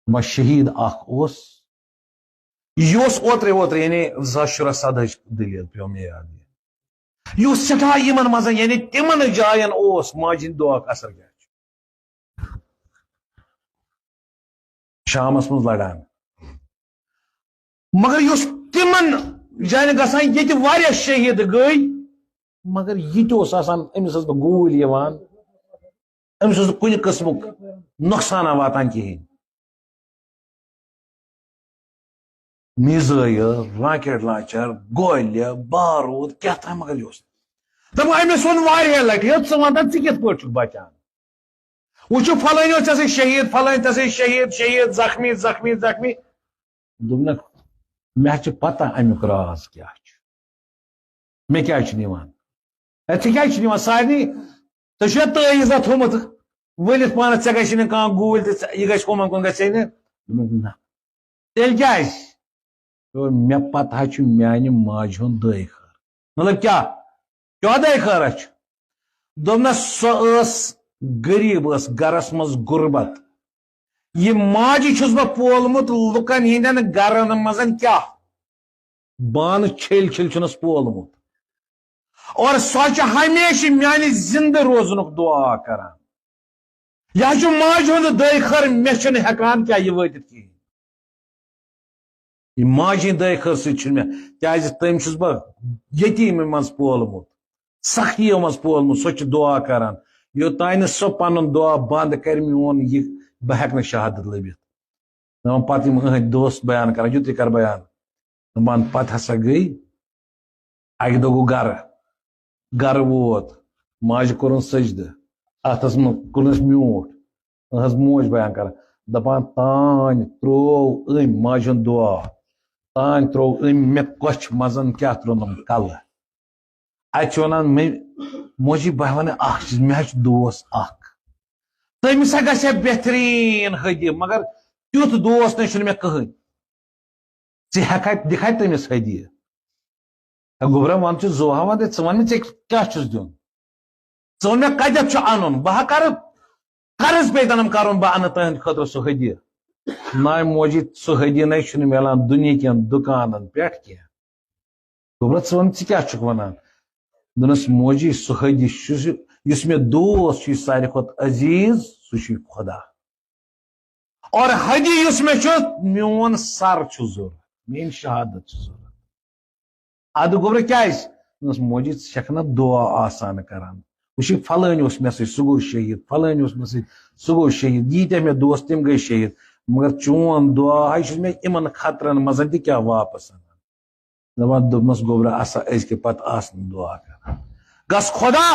دپان شہید اخ یہ اوترے یعنی 2017 دلیل پیو مے یاد یہ سٹھا یمن مزا یعنی تمن جائن ماجہ ہند دعا اثر کیا شامس مز لڑان مگر اس تمن جائن گسان یہ واریاہ شہید گئی مگر یہ آسان امس گول یوان امس کن قسمک نقصان واتان کہین میزائل راکٹ لانچر گولہ بارود کیا تھا مگر یہ دپ امس ون واریاہ لٹہ ژٕ ونتا ژٕ کت پٲٹھۍ چھُکھ بچان وچھو فلٲنۍ اوس ژےٚ سۭتۍ شہید فلٲنۍ ژےٚ سۭتۍ شہید شہید زخمی زخمی زخمی دوٚپنکھ مےٚ چھِ پتہ امیُک راز کیٛاہ چھُ مےٚ کیٛازِ چھُ نِوان ژٕ کیٛازِ چھُ نِوان سارنٕے ژےٚ چھُیا تٲویٖزا تھوٚمُت ؤلِتھ پانس ژےٚ گژھی نہٕ کانٛہہ گوٗلۍ تہٕ یہِ گژھِ ہُمن کُن گژھے نہٕ دوٚپمَکھ نہ تیٚلہِ کیٛازِ مےٚ پتہ چھُ میانہِ ماجہِ ہُنٛد دٲے خٲر مطلب کیٛاہ دٲے خٲرا چھُ دوٚپنس سۄ ٲس غریٖب ٲس گرس منٛز غُربت یہ ماجہِ چھُس بہٕ پولمُت لُکن ہٕنٛدٮ۪ن گرن منٛز کیٛاہ بانہٕ چھیٚلۍ چھیٚلۍ چھُنس پولمُت اور سۄ چھِ ہمیشہِ میانہِ زندٕ روزنُک دعا کران یہ چھُ ماجہِ ہُنٛد دٲے خٲر مےٚ چھُنہٕ ہٮ۪کان کیٛاہ یہِ وٲتِتھ کِہیٖنۍ یہ ماجہِ ہٕنٛدۍ دٲے خٲر سۭتۍ چھُنہٕ مےٚ کیٛازِ تٔمۍ چھُس بہٕ یتیٖمہِ منٛز پولمُت سختیو منٛز پولمُت سۄ چھِ دعا کران یوٚتانۍ نہٕ سۄ پنُن دعا بنٛد کرِ میون یہِ بہٕ ہٮ۪کہٕ نہٕ شہادت لٔبِتھ دپان پتہٕ یِم أہٕنٛدۍ دوست بیان کران یُتُے کر بیان دپان پتہٕ ہسا گٔے اکہِ دۄہ گوٚو گرٕ ووت ماجہِ کوٚرُن سجدٕ اتھس منٛز کوٚرنس میوٗٹھ أہٕنٛز موج بیان کران دپان تانۍ تروو أمۍ ماجہِ ہُنٛد دعا تانۍ تروو أمۍ مےٚ کۄچھِ منٛز کیٛاہ تروونم کلہٕ اتہِ چھِ ونان موجی بہٕ ونہٕ اکھ چیٖز مےٚ حظ چھُ دوس اکھ تٔمِس ہا گژھِ ہا بہتریٖن ہدیہِ مگر تیُتھ دوس نَے چھُنہٕ مےٚ کٕہٕنۍ ژٕ ہٮ۪کھا دِکھا تٔمِس ہدیہِ گوٚبرا ون ژٕ زوہا ون ژٕ ون مےٚ ژےٚ کیٛاہ چھُس دیُن ژٕ ون مےٚ کتٮ۪تھ چھُ انُن بہٕ ہا کرٕ قرض پیٚتنم کرُن بہٕ انہٕ تٕہنٛدِ خٲطرٕ سُہ ہدیہِ ناے موجی سُہ ہدیہِ نَے چھُنہٕ مِلان دُنہیٖکٮ۪ن دُکانن پٮ۪ٹھ کینٛہہ گوٚبرا ژٕ ون ژٕ کیٛاہ چھُکھ ونان دوٚپنس موجی سُہ ہدیہِ چھُ یُس مےٚ دوس چھُ ساروی کھۄتہٕ عزیٖز سُہ چھُ خۄدا اور ہدیہِ یُس مےٚ چھُ میون سر چھُ ضروٗرت میٲنۍ شہادت چھِ ضروٗرت ادٕ گوٚبرا کیٛازِ دوٚپنس موجی ژٕ چھکھ نا دعا آسان کران وٕچھِکھ فلٲنۍ اوس مےٚ سۭتۍ سُہ گوٚو شہیٖد فلٲنۍ اوس مےٚ سۭتۍ سُہ گوٚو شہیٖد ییٖتیاہ مےٚ دوس تِم گٔے شہیٖد مگر چون دعا ہے چھُس مےٚ یِمن خطرن منٛز تہِ کیٛاہ واپس انان دپان دوٚپمس گوٚبرا آسا أزکہِ پتہٕ آسنہٕ دعا کران گس خۄدا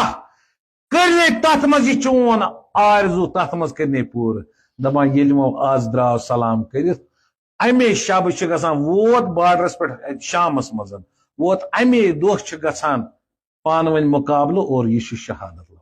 کٔرنٕے تتھ منٛز یہِ چون آرزوٗ تتھ منٛز کٔرنٕے پوٗرٕ دپان ییٚلہِ وۄنۍ آز درٛاو سلام کٔرِتھ امے شبہٕ چھِ گژھان ووت بارڈرس پٮ۪ٹھ شامس منٛز ووت امے دۄہ چھِ گژھان پانہٕ ؤنۍ مُقابلہٕ اور یہِ چھُ شہادت